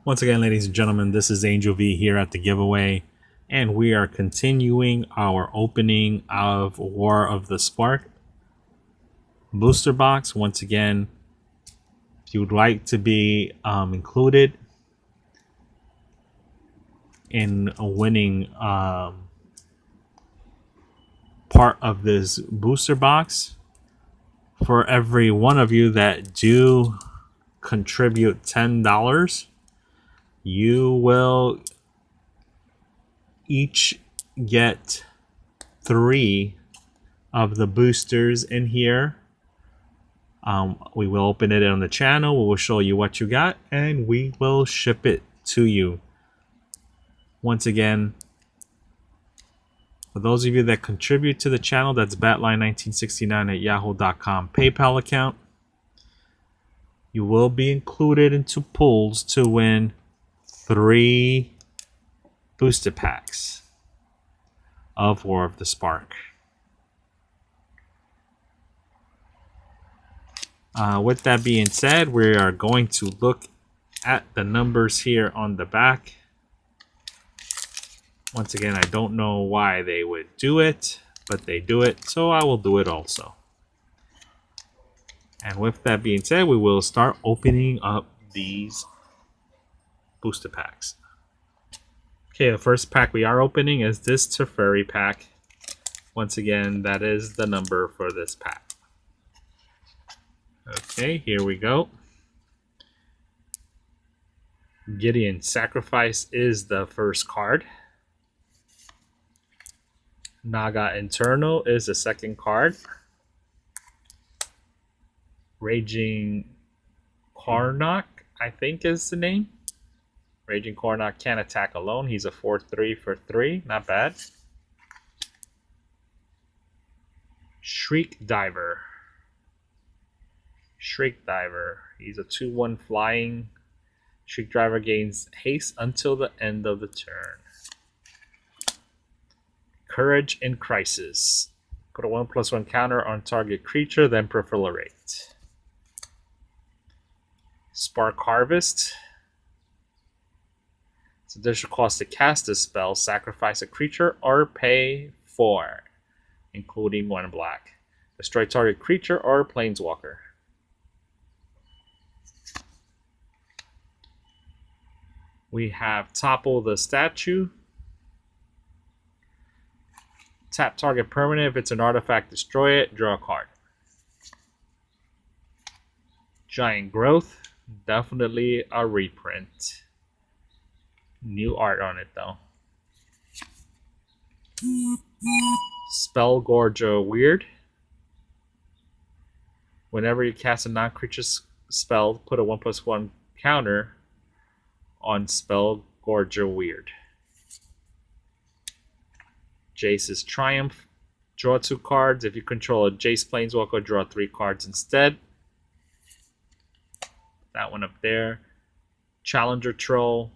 Once again, ladies and gentlemen, this is Angel V here at the giveaway, and we are continuing our opening of War of the Spark booster box. Once again, if you would like to be included in winning part of this booster box, for every one of you that do contribute $10, you will each get 3 of the boosters in here. We will open it on the channel. We will show you what you got, and we will ship it to you. Once again, for those of you that contribute to the channel, that's batline1969@yahoo.com PayPal account. You will be included into pools to win 3 booster packs of War of the Spark. With that being said, we are going to look at the numbers here on the back. Once again, I don't know why they would do it, but they do it, so I will do it also. And with that being said, we will start opening up these booster packs. Okay, the first pack we are opening is this Teferi pack. Once again, that is the number for this pack. Okay, here we go. Gideon Sacrifice is the first card. Naga Internal is the second card. Raging Karnak, I think is the name. Raging Karnak can attack alone. He's a 4/3 for 3. Not bad. Shriek Diver. Shriek Diver. He's a 2/1 flying. Shriek Diver gains haste until the end of the turn. Courage in Crisis. Put a 1/1 counter on target creature, then proliferate. Spark Harvest. It's additional cost to cast this spell. Sacrifice a creature or pay 4, including 1 black. Destroy target creature or planeswalker. We have Topple the Statue. Tap target permanent. If it's an artifact, destroy it. Draw a card. Giant Growth. Definitely a reprint. New art on it, though. Spellgorger Weird. Whenever you cast a non-creature spell, put a 1/1 counter on Spellgorger Weird. Jace's Triumph. Draw 2 cards. If you control a Jace Planeswalker, draw 3 cards instead. That one up there. Challenger Troll.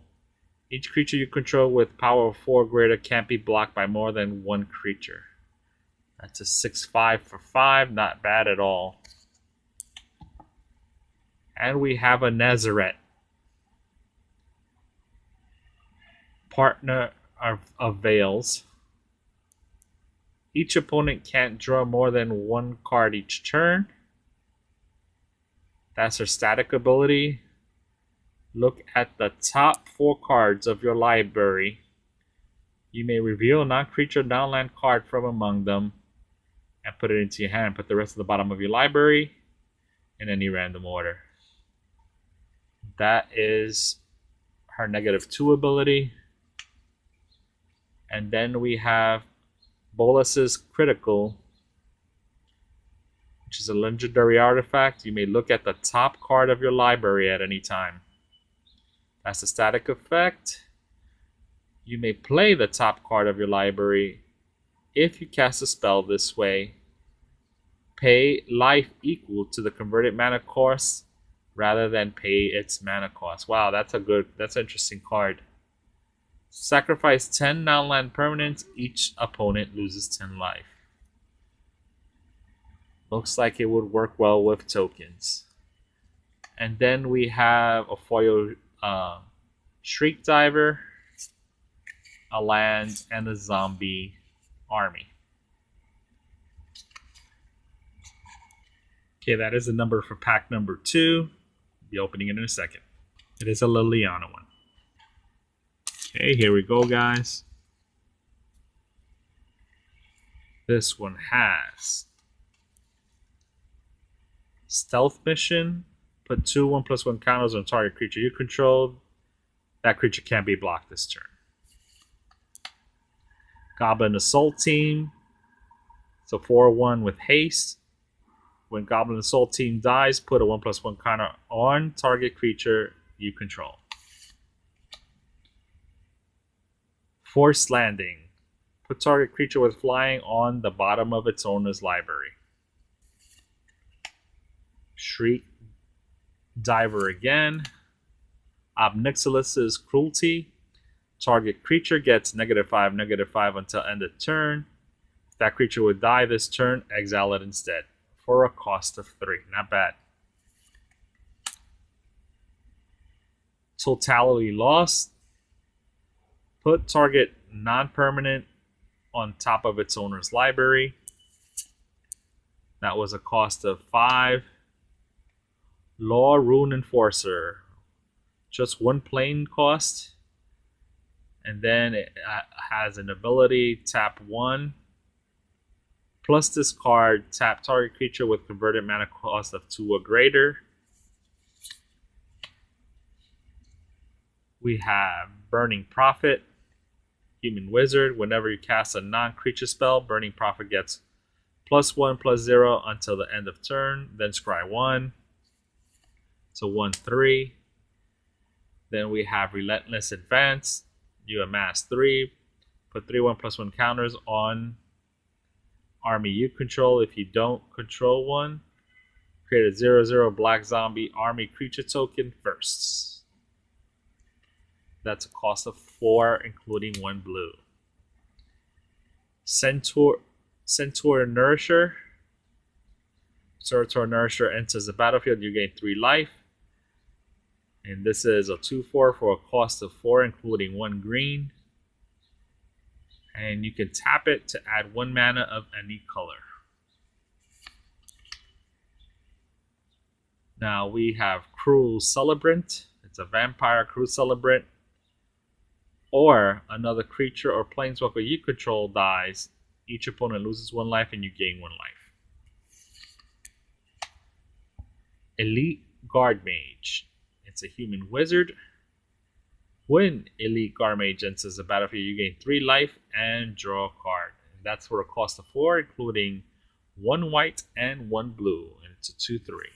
Each creature you control with power of 4 or greater can't be blocked by more than 1 creature. That's a 6/5 for 5. Not bad at all. And we have a Nazareth. Partner of Veils. Each opponent can't draw more than 1 card each turn. That's her static ability. Look at the top 4 cards of your library. You may reveal a non-creature downland card from among them and put it into your hand. Put the rest at the bottom of your library in any random order. That is her -2 ability. And then we have Bolas's Critical, which is a legendary artifact. You may look at the top card of your library at any time. That's a static effect. You may play the top card of your library if you cast a spell this way. Pay life equal to the converted mana cost rather than pay its mana cost. Wow, that's an interesting card. Sacrifice 10 non-land permanents. Each opponent loses 10 life. Looks like it would work well with tokens. And then we have a foil Shriek Diver, a land, and a zombie army. Okay, that is the number for pack number 2. I'll be opening it in a second. It is a Liliana one. Okay, here we go, guys. This one has Stealth Mission. Put 2 1+1 counters on target creature you control. That creature can't be blocked this turn. Goblin Assault Team. It's a 4/1 with haste. When Goblin Assault Team dies, put a 1+1 counter on target creature you control. Forced Landing. Put target creature with flying on the bottom of its owner's library. Shriek Diver again. Obnixilus's Cruelty. Target creature gets -5/-5 until end of turn. If that creature would die this turn, exile it instead for a cost of 3. Not bad. Totality Lost. Put target non-permanent on top of its owner's library. That was a cost of 5. Law Rune Enforcer. Just 1 plane cost. And then it has an ability, tap 1. Plus discard, tap target creature with converted mana cost of 2 or greater. We have Burning Prophet. Human Wizard. Whenever you cast a non-creature spell, Burning Prophet gets +1/+0 until the end of turn. Then scry 1. So 1/3. Then we have Relentless Advance. You amass 3. Put 3 1+1 counters on army you control. If you don't control one, create a 0/0 black zombie army creature token first. That's a cost of 4, including 1 blue. Centaur Nourisher. Centaur Nourisher enters the battlefield. You gain 3 life. And this is a 2/4 for a cost of 4, including 1 green. And you can tap it to add 1 mana of any color. Now we have Cruel Celebrant. It's a vampire Cruel Celebrant. Or another creature or planeswalker you control dies. Each opponent loses 1 life and you gain 1 life. Elite Guard Mage. It's a human wizard. When Elite Guard Mage enters the battlefield, you gain 3 life and draw a card. And that's for a cost of 4, including 1 white and 1 blue. And it's a 2/3.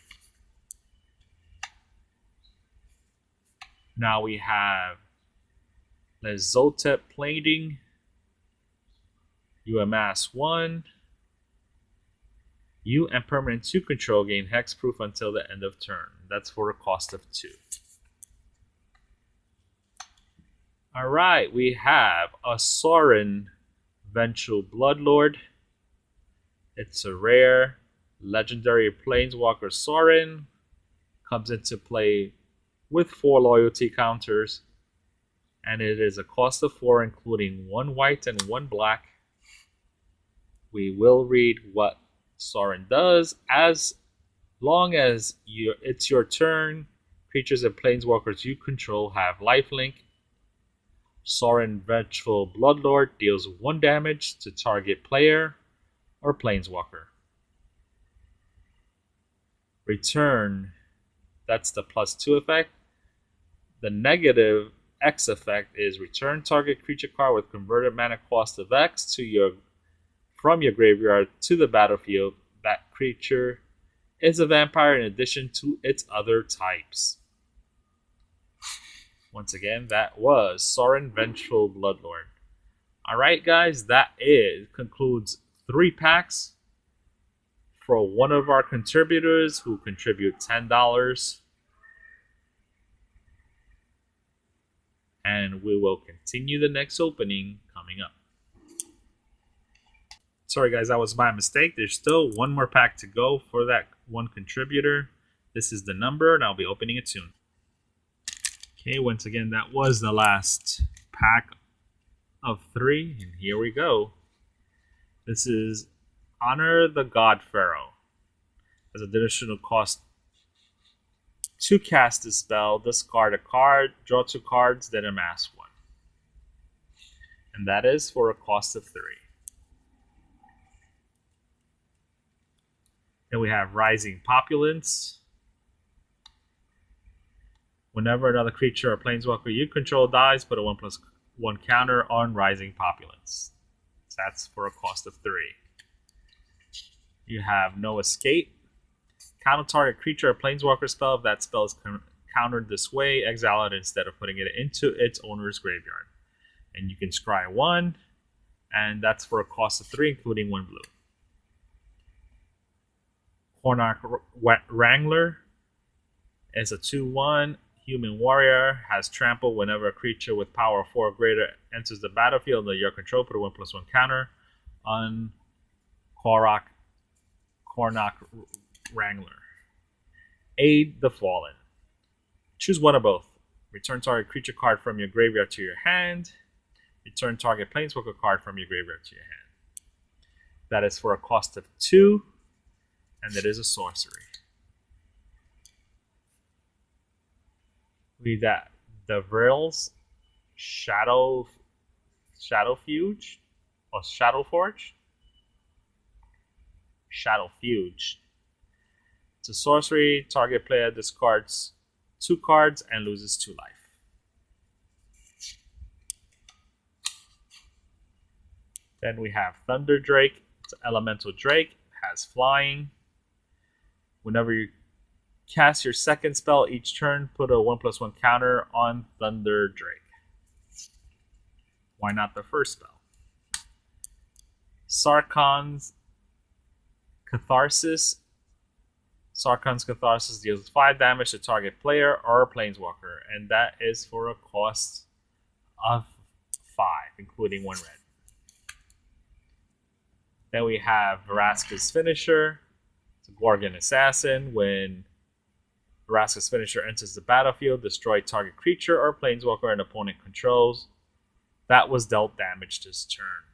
Now we have Lezotep Plating. You amass 1. You and permanents you control gain hexproof until the end of turn. That's for a cost of 2. Alright, we have a Sorin Vengeful Bloodlord. It's a rare legendary planeswalker Sorin. Comes into play with 4 loyalty counters. And it is a cost of 4, including 1 white and 1 black. We will read what Sorin does. As long as it's your turn, creatures and planeswalkers you control have lifelink. Sorin Vengeful Bloodlord deals 1 damage to target player or planeswalker. Return, that's the +2 effect. The negative X effect is return target creature card with converted mana cost of X from your graveyard to the battlefield. That creature is a vampire in addition to its other types. Once again, that was Sorin Vengeful Bloodlord. Alright guys, that concludes 3 packs for one of our contributors who contribute $10. And we will continue the next opening coming up. Sorry guys, that was my mistake. There's still 1 more pack to go for that 1 contributor. This is the number and I'll be opening it soon. Okay, once again, that was the last pack of 3, and here we go. This is Honor the God Pharaoh. As additional cost to cast this spell, discard a card, draw 2 cards, then amass 1. And that is for a cost of 3. Then we have Rising Populace. Whenever another creature or planeswalker you control dies, put a 1/1 counter on Rising Populace. So that's for a cost of 3. You have No Escape. Counter target creature or planeswalker spell. If that spell is countered this way, exile it instead of putting it into its owner's graveyard. And you can scry 1, and that's for a cost of 3, including 1 blue. Kornak Wrangler is a 2/1 human warrior, has trample. Whenever a creature with power of 4 or greater enters the battlefield under your control, put a 1/1 counter on Kornak Wrangler. Aid the Fallen. Choose one of both. Return target creature card from your graveyard to your hand. Return target planeswalker card from your graveyard to your hand. That is for a cost of 2, and that is a sorcery. We got the Vrill's Shadowfuge or Shadowforge. Shadowfuge. It's a sorcery. Target player discards 2 cards and loses 2 life. Then we have Thunder Drake. It's an elemental drake. Has flying. Whenever you cast your second spell each turn, put a 1/1 counter on Thunder Drake. Why not the first spell? Sarkhan's Catharsis. Sarkhan's Catharsis deals 5 damage to target player or planeswalker, and that is for a cost of 5, including 1 red. Then we have Vraska's Finisher. It's a Gorgon Assassin. When Vraska's Finisher enters the battlefield, destroy target creature or planeswalker an opponent controls that was dealt damage this turn.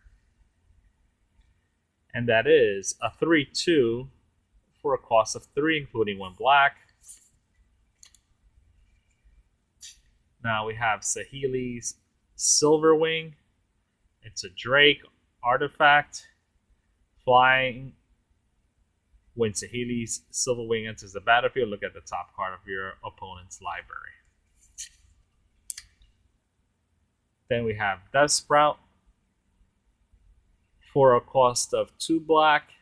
And that is a 3/2 for a cost of 3, including 1 black. Now we have Saheeli's Silverwing. It's a Drake artifact. Flying. When Saheeli's Silverwing enters the battlefield, look at the top card of your opponent's library. Then we have Death Sprout. For a cost of 2 black,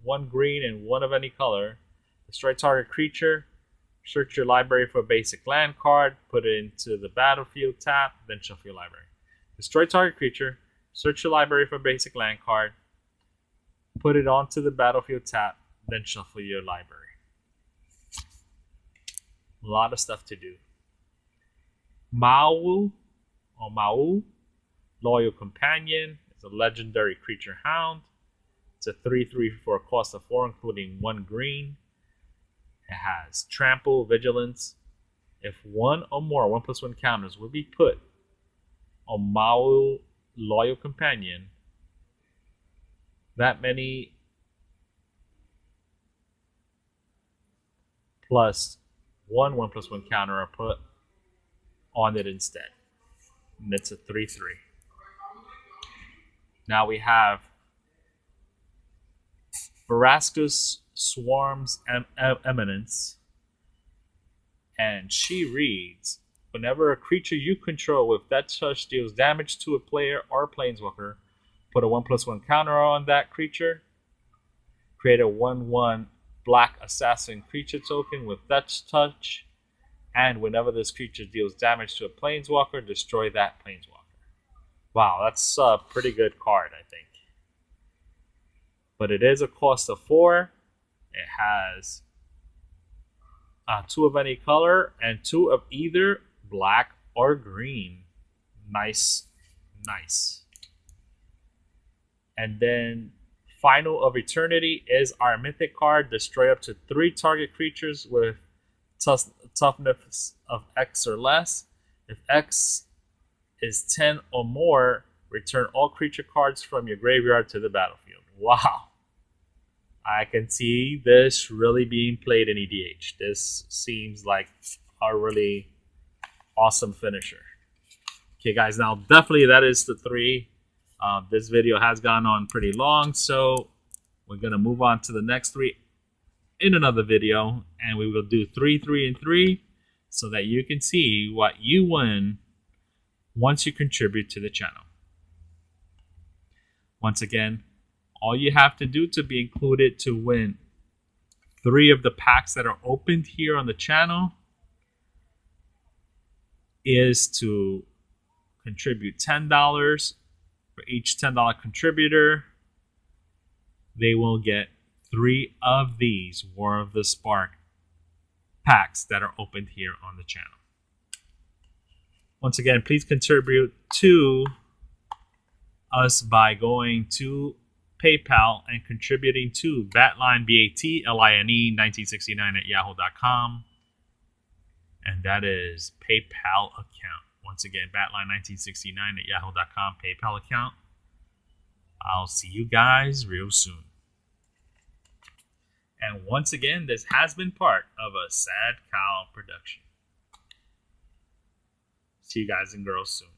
1 green, and 1 of any color. Destroy target creature. Search your library for a basic land card. Put it into the battlefield tap. Then shuffle your library. Destroy target creature. Search your library for a basic land card. Put it onto the battlefield tap. Then shuffle your library. A lot of stuff to do. Mau, Loyal Companion. It's a legendary creature hound. It's a 3/3 for a cost of 4, including 1 green. It has trample, vigilance. If 1 or more 1/1 counters will be put on Mau Loyal Companion, that many plus 1 1/1 counter are put on it instead. And it's a 3/3. Now we have Vraska's Swarm's Eminence. And she reads, whenever a creature you control with that touch deals damage to a player or planeswalker, put a 1/1 counter on that creature. Create a 1/1 black assassin creature token with that touch. And whenever this creature deals damage to a planeswalker, destroy that planeswalker. Wow, that's a pretty good card, I think. But it is a cost of 4. It has 2 of any color and 2 of either black or green. Nice. And then Final of Eternity is our mythic card. Destroy up to 3 target creatures with toughness of X or less. If X is 10 or more, return all creature cards from your graveyard to the battlefield. Wow. I can see this really being played in EDH. This seems like a really awesome finisher. Okay, guys, now definitely that is the three. This video has gone on pretty long, so we're going to move on to the next three in another video, and we will do 3, 3, and 3 so that you can see what you win once you contribute to the channel. Once again, all you have to do to be included to win 3 of the packs that are opened here on the channel is to contribute $10. For each $10 contributor, they will get 3 of these War of the Spark packs that are opened here on the channel. Once again, please contribute to us by going to PayPal and contributing to Batline, BATLINE 1969 at yahoo.com. And that is PayPal account. Once again, Batline 1969 at yahoo.com, PayPal account. I'll see you guys real soon. And once again, this has been part of a Sad Cow production. See you guys and girls soon.